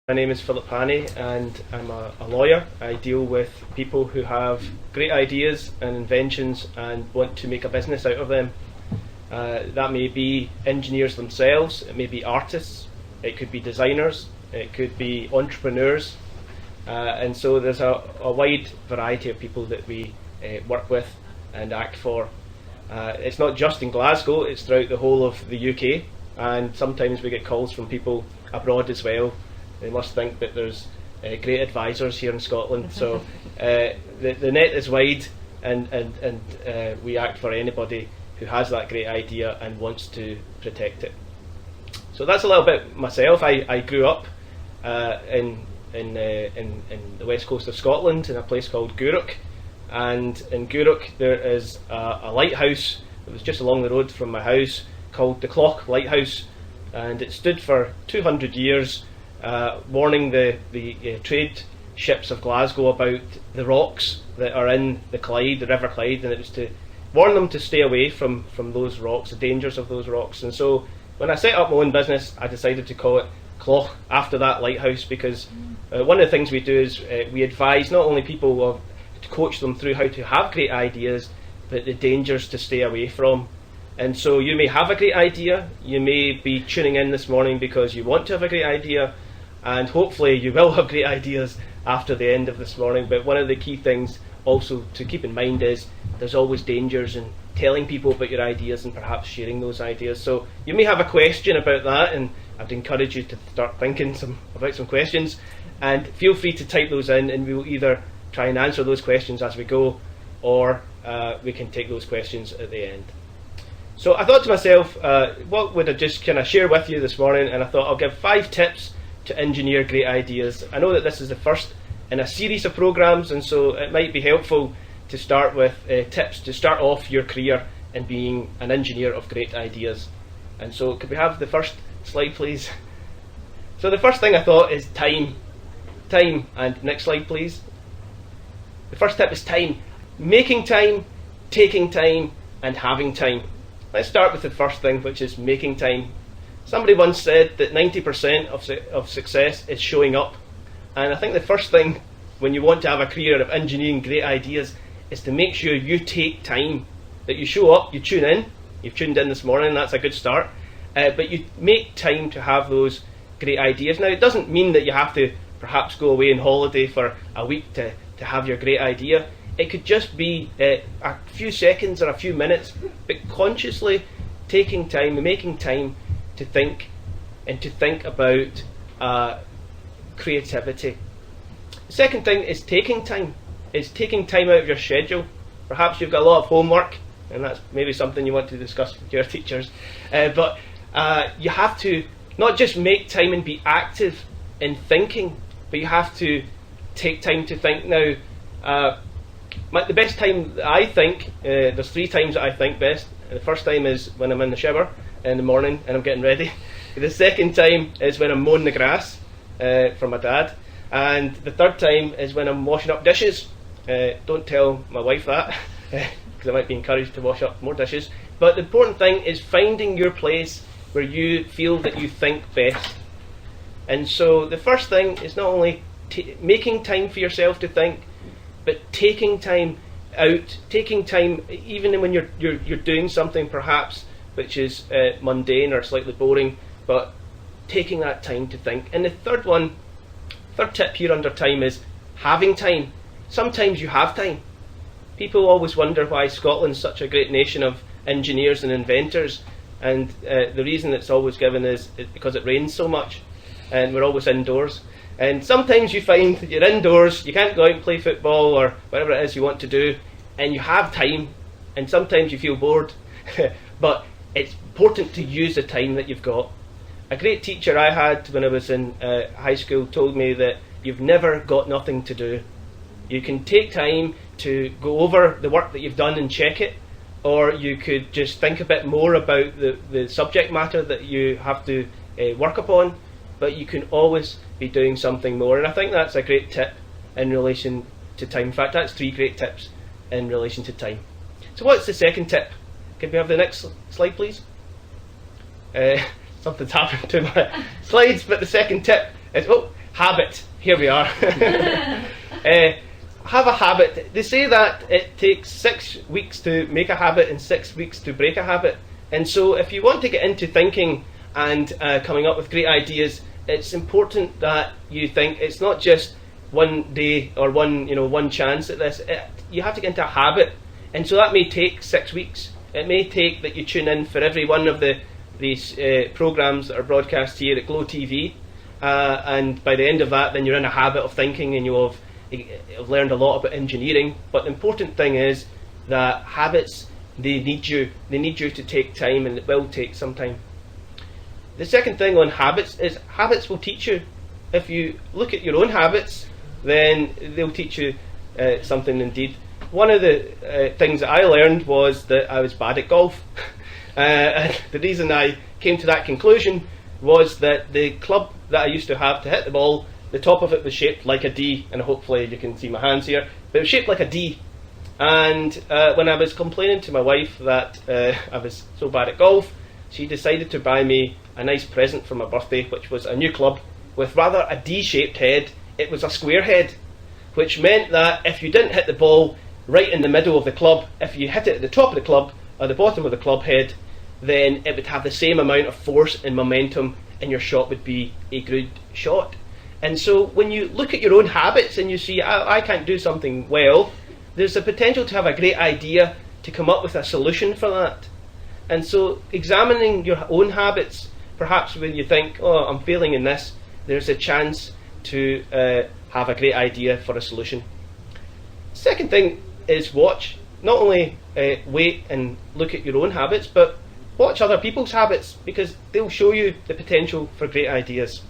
My name is Philip Hannay and I'm a lawyer. I deal with people who have great ideas and inventions and want to make a business out of them. That may be engineers themselves, it may be artists, it could be designers, it could be entrepreneurs, and so there's a wide variety of people that we work with and act for. It's not just in Glasgow, it's throughout the whole of the UK, and sometimes we get calls from people abroad as well. They must think that there's great advisors here in Scotland. So the net is wide, and we act for anybody who has that great idea and wants to protect it. So that's a little bit myself. I grew up in the west coast of Scotland in a place called Aggreko, and in Aggreko there is a lighthouse that was just along the road from my house called the Cloch Lighthouse, and it stood for 200 years. Warning the trade ships of Glasgow about the rocks that are in the Clyde, the River Clyde, and it was to warn them to stay away from those rocks, the dangers of those rocks. And so when I set up my own business, I decided to call it Cloch after that lighthouse, because one of the things we do is we advise not only people to coach them through how to have great ideas, but the dangers to stay away from. And so you may have a great idea, you may be tuning in this morning because you want to have a great idea, and hopefully you will have great ideas after the end of this morning. But one of the key things also to keep in mind is there's always dangers in telling people about your ideas and perhaps sharing those ideas. So you may have a question about that, and I'd encourage you to start thinking about some questions, and feel free to type those in, and we will either try and answer those questions as we go, or we can take those questions at the end. So I thought to myself, what would I just kind of share with you this morning, and I thought I'll give 5 tips to engineer great ideas. I know that this is the first in a series of programs, and so it might be helpful to start with tips to start off your career in being an engineer of great ideas. And so could we have the first slide, please? So the first thing I thought is time, and next slide please. The first tip is time. Making time, taking time, and having time. Let's start with the first thing, which is making time. Somebody once said that 90% of success is showing up. And I think the first thing when you want to have a career of engineering great ideas is to make sure you take time, that you show up, you tune in. You've tuned in this morning, that's a good start. But you make time to have those great ideas. Now, it doesn't mean that you have to perhaps go away on holiday for a week to have your great idea. It could just be a few seconds or a few minutes, but consciously taking time and making time to think, and to think about creativity. The second thing is taking time. It's taking time out of your schedule. Perhaps you've got a lot of homework, and that's maybe something you want to discuss with your teachers. But you have to not just make time and be active in thinking, but you have to take time to think. Now, the best time that I think, there's 3 times that I think best. The first time is when I'm in the shower in the morning and I'm getting ready. The second time is when I'm mowing the grass for my dad. And the third time is when I'm washing up dishes. Don't tell my wife that, because I might be encouraged to wash up more dishes. But the important thing is finding your place where you feel that you think best. And so the first thing is not only making time for yourself to think, but taking time out, taking time even when you're doing something perhaps which is mundane or slightly boring, but taking that time to think. And the third tip here under time is having time. Sometimes you have time. People always wonder why Scotland's such a great nation of engineers and inventors, and the reason it's always given is because it rains so much and we're always indoors. And sometimes you find that you're indoors, you can't go out and play football or whatever it is you want to do, and you have time, and sometimes you feel bored. But it's important to use the time that you've got. A great teacher I had when I was in high school told me that you've never got nothing to do. You can take time to go over the work that you've done and check it, or you could just think a bit more about the subject matter that you have to work upon, but you can always be doing something more. And I think that's a great tip in relation to time. In fact, that's 3 great tips in relation to time. So what's the second tip? Can we have the next slide, please? Something's happened to my slides, but the second tip is, habit. Here we are. Have a habit. They say that it takes 6 weeks to make a habit and 6 weeks to break a habit. And so if you want to get into thinking and coming up with great ideas, it's important that you think it's not just one day or one chance at this. You have to get into a habit. And so that may take 6 weeks. It may take that you tune in for every one of these programmes that are broadcast here at Glow TV. And by the end of that, then you're in a habit of thinking and you'll have learned a lot about engineering. But the important thing is that habits, they need you to take time, and it will take some time. The second thing on habits is habits will teach you. If you look at your own habits, then they'll teach you something indeed. One of the things that I learned was that I was bad at golf. And the reason I came to that conclusion was that the club that I used to have to hit the ball, the top of it was shaped like a D, and hopefully you can see my hands here, but it was shaped like a D. And when I was complaining to my wife that I was so bad at golf, she decided to buy me a nice present for my birthday, which was a new club with rather a D-shaped head. It was a square head, which meant that if you didn't hit the ball right in the middle of the club, if you hit it at the top of the club or the bottom of the club head, then it would have the same amount of force and momentum and your shot would be a good shot. And so when you look at your own habits and you see, I can't do something well, there's the potential to have a great idea to come up with a solution for that. And so examining your own habits, perhaps when you think, oh, I'm failing in this, there's a chance to have a great idea for a solution. Second thing is watch. Not only wait and look at your own habits, but watch other people's habits, because they'll show you the potential for great ideas.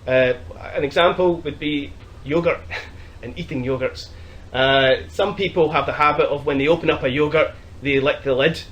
An example would be yogurt and eating yogurts. Some people have the habit of when they open up a yogurt, they lick the lid.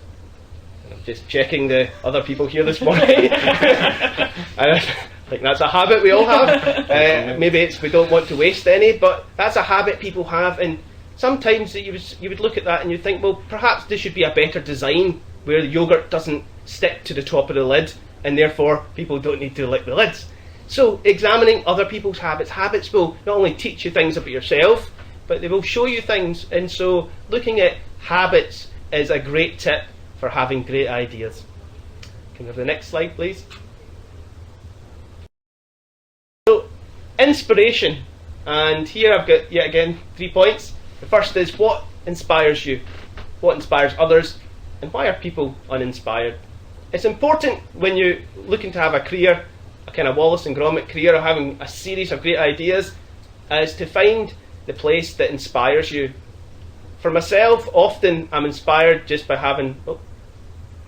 I'm just checking the other people here this morning. I think that's a habit we all have. Maybe it's we don't want to waste any, but that's a habit people have. And sometimes you would look at that and you think, well, perhaps this should be a better design where the yogurt doesn't stick to the top of the lid, and therefore people don't need to lick the lids. So examining other people's habits will not only teach you things about yourself, but they will show you things. And so looking at habits is a great tip for having great ideas. Can we have the next slide, please? So, inspiration. And here I've got, yet again, 3 points. The first is what inspires you? What inspires others? And why are people uninspired? It's important when you're looking to have a career, a kind of Wallace and Gromit career, or having a series of great ideas, is to find the place that inspires you. For myself, often I'm inspired just by having... Oh,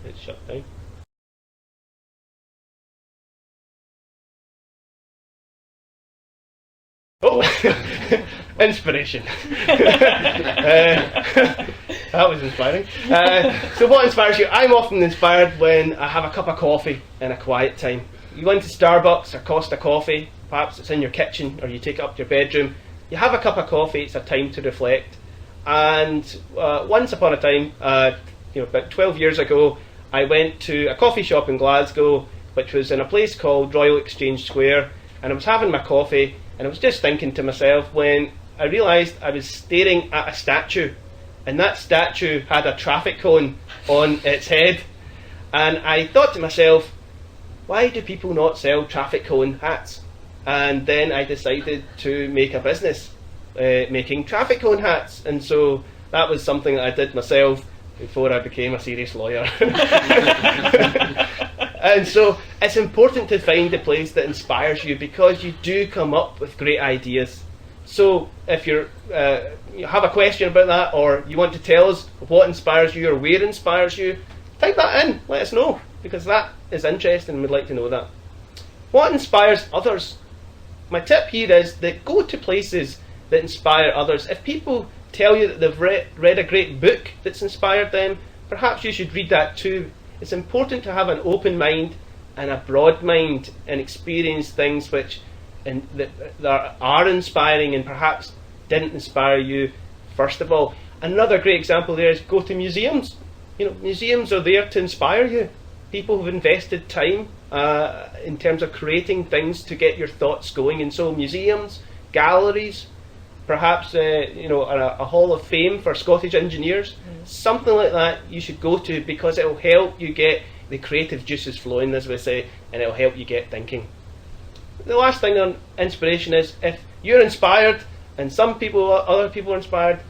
it's shut down. Oh, inspiration. That was inspiring. So what inspires you? I'm often inspired when I have a cup of coffee in a quiet time. You go into Starbucks or Costa Coffee, perhaps it's in your kitchen or you take it up to your bedroom. You have a cup of coffee, it's a time to reflect. And once upon a time, about 12 years ago, I went to a coffee shop in Glasgow, which was in a place called Royal Exchange Square, and I was having my coffee, and I was just thinking to myself when I realised I was staring at a statue, and that statue had a traffic cone on its head, and I thought to myself, why do people not sell traffic cone hats? And then I decided to make a business making traffic cone hats, and so that was something that I did myself before I became a serious lawyer. And so it's important to find a place that inspires you, because you do come up with great ideas. So if you have a question about that, or you want to tell us what inspires you or where inspires you, type that in, let us know, because that is interesting and we'd like to know that. What inspires others? My tip here is that go to places that inspire others. If people tell you that they've read a great book that's inspired them, perhaps you should read that too. It's important to have an open mind and a broad mind and experience things which that are inspiring and perhaps didn't inspire you first of all. Another great example there is go to museums. Museums are there to inspire you. People have invested time in terms of creating things to get your thoughts going. And so museums, galleries, perhaps a hall of fame for Scottish engineers, something like that you should go to, because it will help you get the creative juices flowing, as we say, and it will help you get thinking. The last thing on inspiration is, if you're inspired and other people are inspired,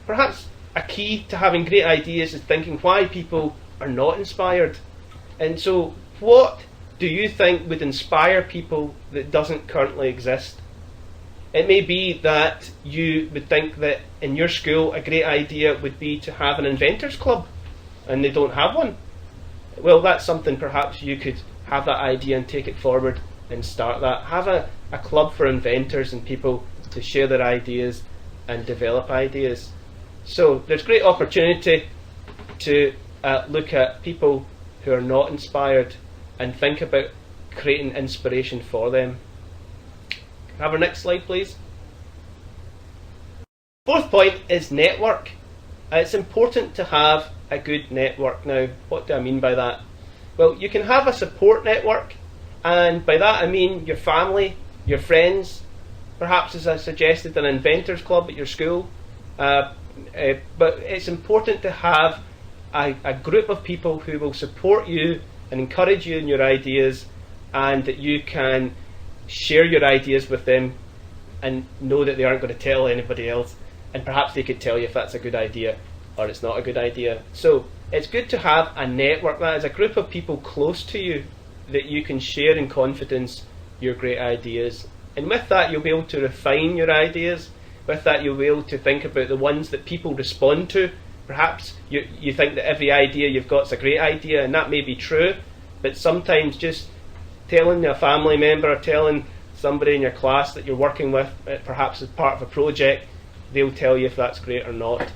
perhaps a key to having great ideas is thinking why people are not inspired. And so what do you think would inspire people that doesn't currently exist? It may be that you would think that in your school a great idea would be to have an inventors club, and they don't have one. Well, that's something perhaps you could have that idea and take it forward and start that. Have a club for inventors and people to share their ideas and develop ideas. So there's great opportunity to look at people who are not inspired and think about creating inspiration for them. Have our next slide, please. Fourth point is network. It's important to have a good network. Now, what do I mean by that? Well, you can have a support network, and by that I mean your family, your friends, perhaps, as I suggested, an inventors club at your school. But it's important to have a group of people who will support you and encourage you in your ideas, and that you can share your ideas with them and know that they aren't going to tell anybody else, and perhaps they could tell you if that's a good idea or it's not a good idea. So it's good to have a network, that is a group of people close to you that you can share in confidence your great ideas, and with that you'll be able to refine your ideas. With that you'll be able to think about the ones that people respond to. Perhaps you think that every idea you've got is a great idea, and that may be true, but sometimes just telling a family member or telling somebody in your class that you're working with, perhaps as part of a project, they'll tell you if that's great or not.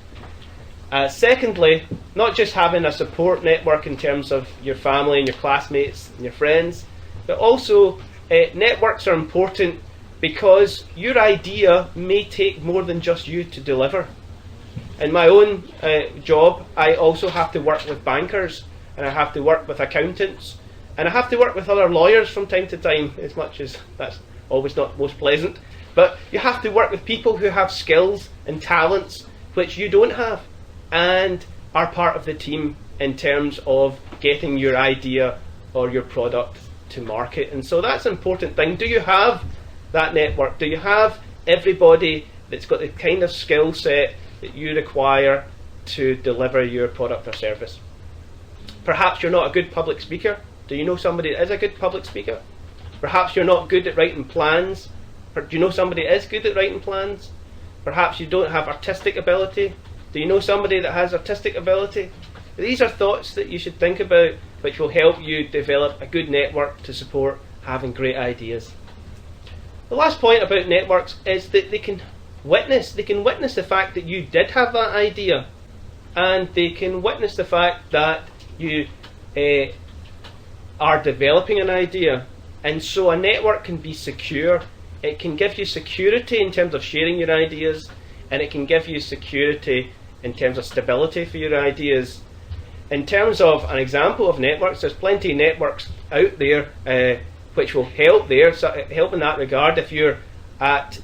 Secondly, not just having a support network in terms of your family and your classmates and your friends, but also networks are important because your idea may take more than just you to deliver. In my own job, I also have to work with bankers, and I have to work with accountants, and I have to work with other lawyers from time to time, as much as that's always not most pleasant. But you have to work with people who have skills and talents which you don't have, and are part of the team in terms of getting your idea or your product to market. And so that's an important thing. Do you have that network? Do you have everybody that's got the kind of skill set that you require to deliver your product or service? Perhaps you're not a good public speaker. Do you know somebody that is a good public speaker? Perhaps you're not good at writing plans. Do you know somebody that is good at writing plans? Perhaps you don't have artistic ability. Do you know somebody that has artistic ability? These are thoughts that you should think about, which will help you develop a good network to support having great ideas. The last point about networks is that they can witness the fact that you did have that idea, and they can witness the fact that you are developing an idea. And so a network can be secure. It can give you security in terms of sharing your ideas, and it can give you security in terms of stability for your ideas. In terms of an example of networks, there's plenty of networks out there which will help in that regard. If you're at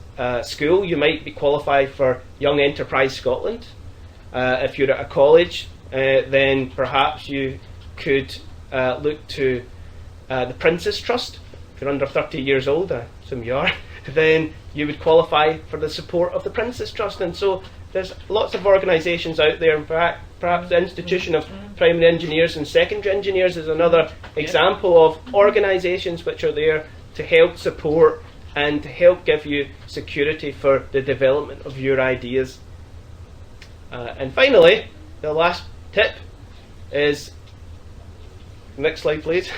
school, you might be qualified for Young Enterprise Scotland. If you're at a college, then perhaps you could look to the Prince's Trust. If you're under 30 years old, I assume you are, then you would qualify for the support of the Prince's Trust. And so there's lots of organisations out there. In fact, perhaps the Institution of Primary Engineers and Secondary Engineers is another example of organisations which are there to help support and to help give you security for the development of your ideas. And finally, the last tip is, next slide please,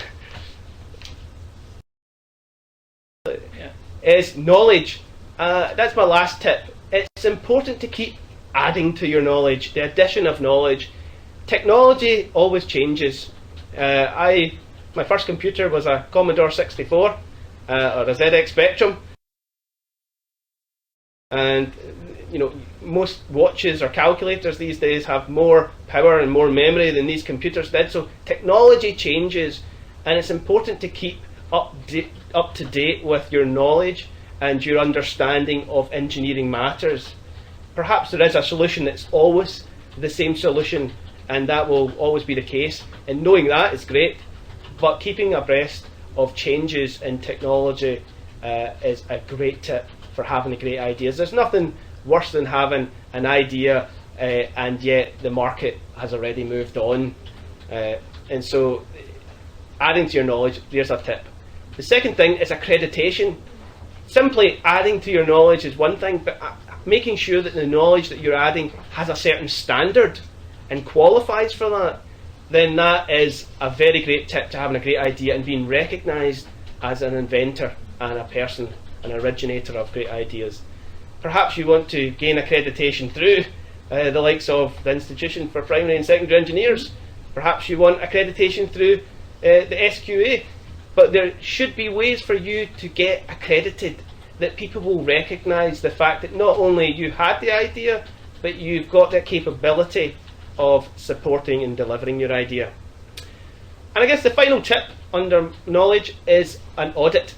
is knowledge. That's my last tip. It's important to keep adding to your knowledge, the addition of knowledge. Technology always changes. My first computer was a Commodore 64 or a ZX Spectrum, and most watches or calculators these days have more power and more memory than these computers did. So technology changes, and it's important to keep up to date with your knowledge and your understanding of engineering matters. Perhaps there is a solution that's always the same solution, and that will always be the case, and knowing that is great, but keeping abreast of changes in technology is a great tip for having great ideas. There's nothing worse than having an idea and yet the market has already moved on, and so adding to your knowledge, there's a tip. The second thing is accreditation. Simply adding to your knowledge is one thing, but making sure that the knowledge that you're adding has a certain standard and qualifies for that, then that is a very great tip to having a great idea and being recognised as an inventor and a person, an originator of great ideas. Perhaps you want to gain accreditation through the likes of the Institution for Primary and Secondary Engineers. Perhaps you want accreditation through the SQA. But there should be ways for you to get accredited that people will recognise the fact that not only you had the idea, but you've got the capability of supporting and delivering your idea. And I guess the final tip under knowledge is an audit,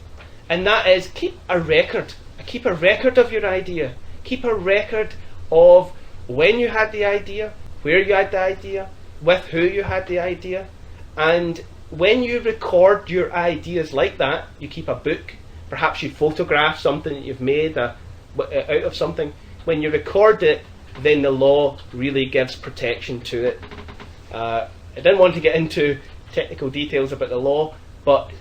and that is keep a record. Keep a record of your idea. Keep a record of when you had the idea, where you had the idea, with who you had the idea, and when you record your ideas like that, you keep a book. Perhaps you photograph something that you've made out of something. When you record it, then the law really gives protection to it. I didn't want to get into technical details about the law, but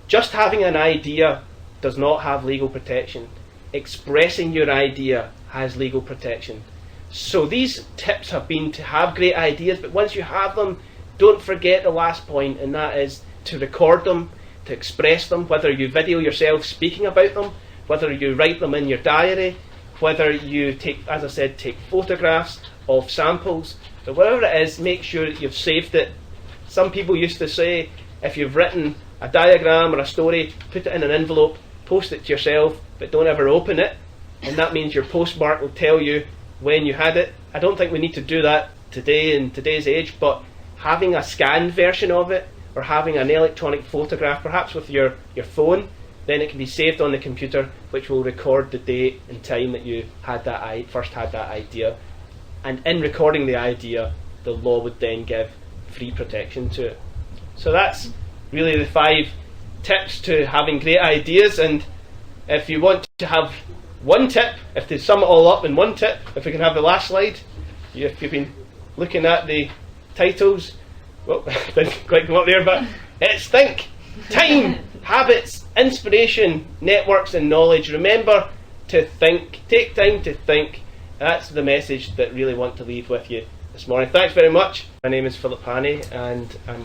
just having an idea does not have legal protection. Expressing your idea has legal protection. So these tips have been to have great ideas, but once you have them, don't forget the last point, and that is to record them, to express them, whether you video yourself speaking about them, whether you write them in your diary, whether you take, as I said, take photographs of samples, but whatever it is, make sure that you've saved it. Some people used to say, if you've written a diagram or a story, put it in an envelope, post it to yourself, but don't ever open it, and that means your postmark will tell you when you had it. I don't think we need to do that today in today's age, but having a scanned version of it, or having an electronic photograph, perhaps with your phone, then it can be saved on the computer, which will record the date and time that you had that first had that idea. And in recording the idea, the law would then give free protection to it. So that's really the 5 tips to having great ideas. And if you want to have one tip, if to sum it all up in one tip, if we can have the last slide, if you've been looking at the titles, well, didn't quite come up there, but it's think, time, habits, inspiration, networks and knowledge. Remember to think, take time to think. That's the message that I really want to leave with you this morning. Thanks very much. My name is Philip Hannay, and I'm